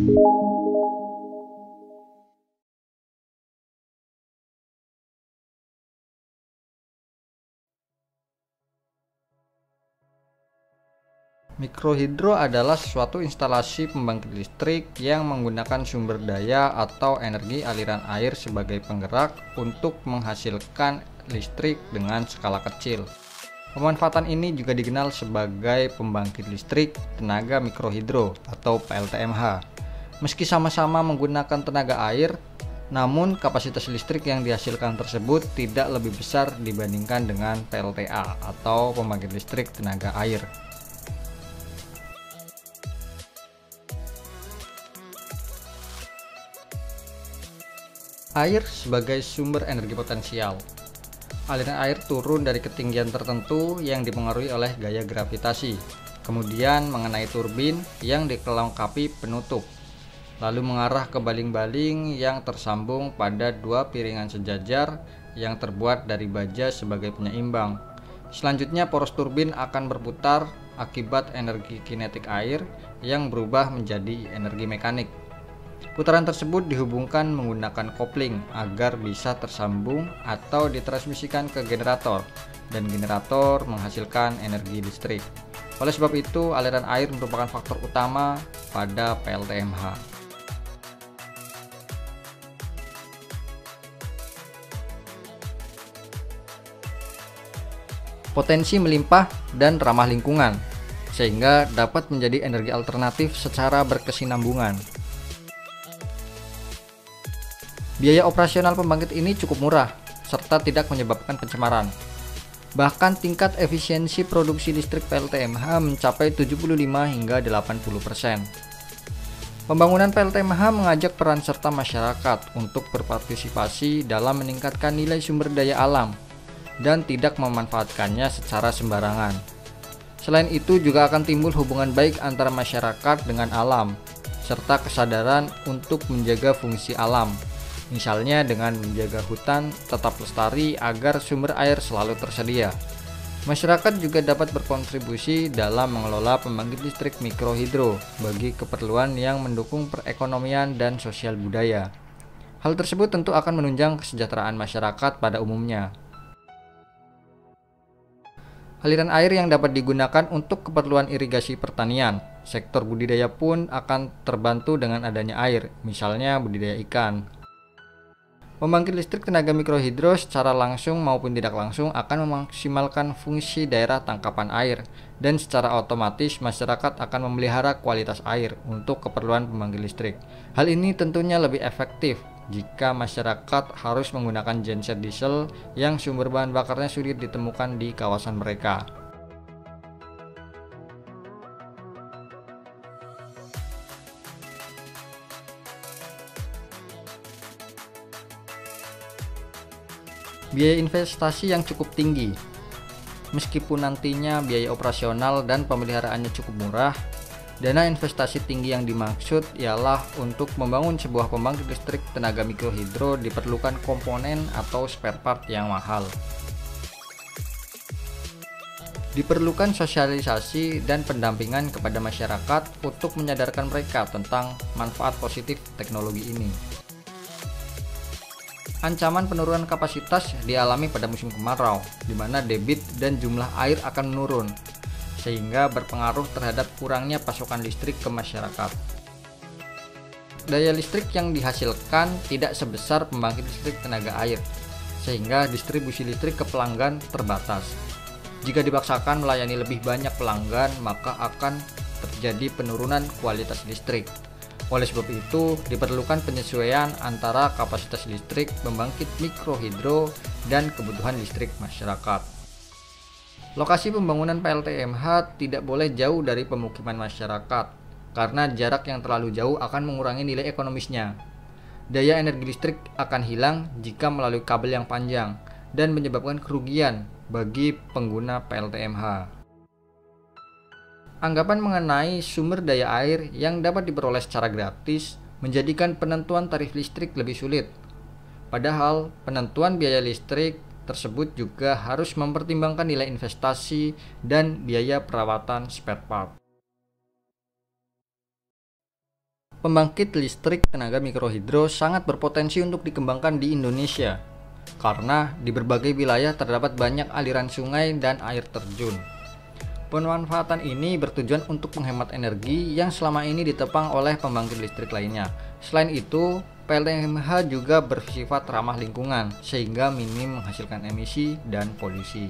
Mikrohidro adalah suatu instalasi pembangkit listrik yang menggunakan sumber daya atau energi aliran air sebagai penggerak untuk menghasilkan listrik dengan skala kecil. Pemanfaatan ini juga dikenal sebagai pembangkit listrik tenaga mikrohidro atau PLTMH. Meski sama-sama menggunakan tenaga air, namun kapasitas listrik yang dihasilkan tersebut tidak lebih besar dibandingkan dengan PLTA atau pembangkit listrik tenaga air. Air sebagai sumber energi potensial. Aliran air turun dari ketinggian tertentu yang dipengaruhi oleh gaya gravitasi, kemudian mengenai turbin yang dilengkapi penutup, lalu mengarah ke baling-baling yang tersambung pada dua piringan sejajar yang terbuat dari baja sebagai penyeimbang. Selanjutnya poros turbin akan berputar akibat energi kinetik air yang berubah menjadi energi mekanik. Putaran tersebut dihubungkan menggunakan kopling agar bisa tersambung atau ditransmisikan ke generator, dan generator menghasilkan energi listrik. Oleh sebab itu, aliran air merupakan faktor utama pada PLTMH. Potensi melimpah dan ramah lingkungan, sehingga dapat menjadi energi alternatif secara berkesinambungan. Biaya operasional pembangkit ini cukup murah, serta tidak menyebabkan pencemaran. Bahkan tingkat efisiensi produksi listrik PLTMH mencapai 75 hingga 80%. Pembangunan PLTMH mengajak peran serta masyarakat untuk berpartisipasi dalam meningkatkan nilai sumber daya alam dan tidak memanfaatkannya secara sembarangan. Selain itu juga akan timbul hubungan baik antara masyarakat dengan alam, serta kesadaran untuk menjaga fungsi alam. Misalnya dengan menjaga hutan tetap lestari agar sumber air selalu tersedia. Masyarakat juga dapat berkontribusi dalam mengelola pembangkit listrik mikrohidro bagi keperluan yang mendukung perekonomian dan sosial budaya. Hal tersebut tentu akan menunjang kesejahteraan masyarakat pada umumnya. Aliran air yang dapat digunakan untuk keperluan irigasi pertanian. Sektor budidaya pun akan terbantu dengan adanya air, misalnya budidaya ikan. Pembangkit listrik tenaga mikrohidro secara langsung maupun tidak langsung akan memaksimalkan fungsi daerah tangkapan air, dan secara otomatis masyarakat akan memelihara kualitas air untuk keperluan pembangkit listrik. Hal ini tentunya lebih efektif jika masyarakat harus menggunakan genset diesel yang sumber bahan bakarnya sulit ditemukan di kawasan mereka. Biaya investasi yang cukup tinggi. Meskipun nantinya biaya operasional dan pemeliharaannya cukup murah, dana investasi tinggi yang dimaksud ialah untuk membangun sebuah pembangkit listrik tenaga mikrohidro diperlukan komponen atau spare part yang mahal. Diperlukan sosialisasi dan pendampingan kepada masyarakat untuk menyadarkan mereka tentang manfaat positif teknologi ini. Ancaman penurunan kapasitas dialami pada musim kemarau, di mana debit dan jumlah air akan menurun, sehingga berpengaruh terhadap kurangnya pasokan listrik ke masyarakat. Daya listrik yang dihasilkan tidak sebesar pembangkit listrik tenaga air, sehingga distribusi listrik ke pelanggan terbatas. Jika dipaksakan melayani lebih banyak pelanggan, maka akan terjadi penurunan kualitas listrik. Oleh sebab itu, diperlukan penyesuaian antara kapasitas listrik pembangkit mikrohidro dan kebutuhan listrik masyarakat. Lokasi pembangunan PLTMH tidak boleh jauh dari pemukiman masyarakat, karena jarak yang terlalu jauh akan mengurangi nilai ekonomisnya. Daya energi listrik akan hilang jika melalui kabel yang panjang, dan menyebabkan kerugian bagi pengguna PLTMH. Anggapan mengenai sumber daya air yang dapat diperoleh secara gratis menjadikan penentuan tarif listrik lebih sulit. Padahal, penentuan biaya listrik tersebut juga harus mempertimbangkan nilai investasi dan biaya perawatan spare part. Pembangkit listrik tenaga mikrohidro sangat berpotensi untuk dikembangkan di Indonesia karena di berbagai wilayah terdapat banyak aliran sungai dan air terjun. Pemanfaatan ini bertujuan untuk menghemat energi yang selama ini ditopang oleh pembangkit listrik lainnya. Selain itu, PLTMH juga bersifat ramah lingkungan sehingga minim menghasilkan emisi dan polusi.